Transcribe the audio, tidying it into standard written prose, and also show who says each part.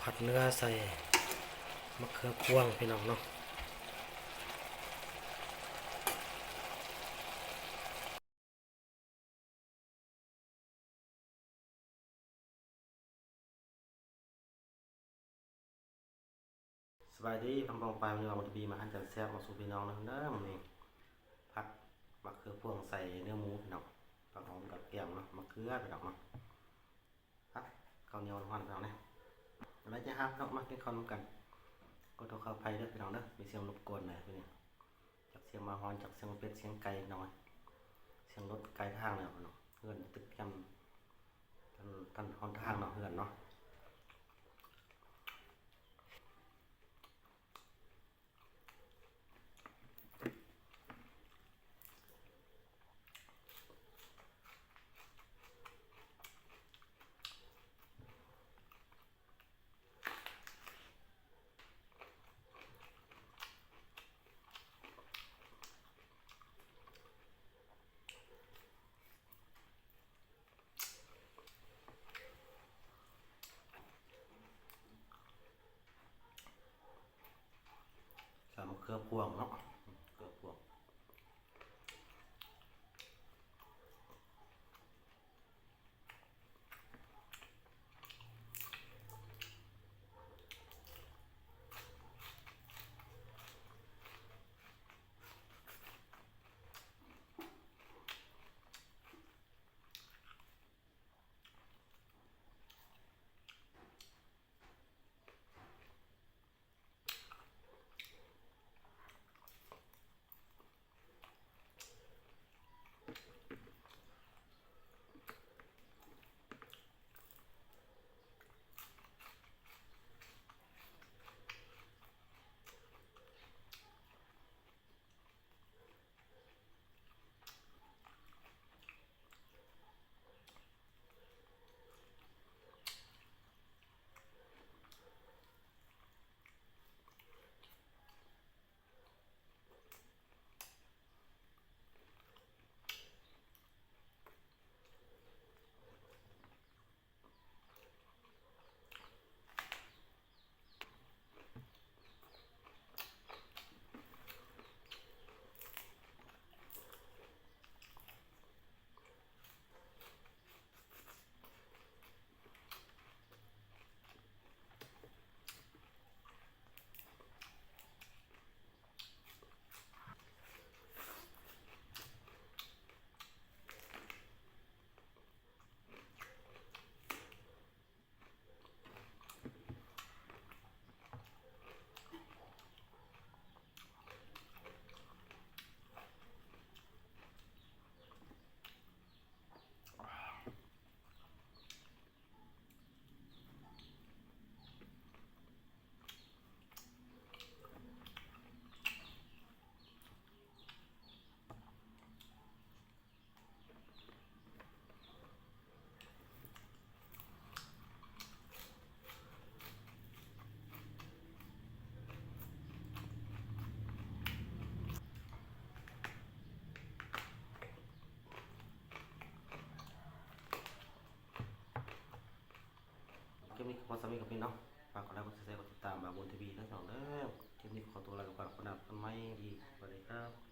Speaker 1: ผัดเนื้อใส่มะเขือพวงพี่น้องเนาะสบายดีพร้อมๆไปมื้อนี้เราจะบีมาหั่นจันแซ่บมาสู่พี่น้องนะเด้อมื้อนี้ผัดมะเขือพวงใส่เนื้อหมูพี่น้องผักหอมกับแก้มเนาะมะเขือพี่น้องเนาะผัดข้าวเหนียวร้อนพี่น้องนะอะไรจะหาพี่น้องมากินข้าวนำกันก็ต้องเข้าไปเด้อพี่น้องเด้อมีเสียงรบกวนหน่อยพี่นี่จากเสียงมาฮอนจากเสียงเป็ดเสียงไก่น้อยเสียงรถไกลทางแล้วพี่น้องเฮือนตึกแคมท่านฮอนทางเนาะเฮือนเนาะมะเขือพวงเนาะเขือพวงคลิปนี้ขอสามีกับพี่น้องฝากกดไลค์กดแชร์กดติดตามบาบุญทีวีทั้งสองเด้อคลิปนี้ขอตัวลาไปก่อนขอนับต้นไม้ดีสวัสดีครับ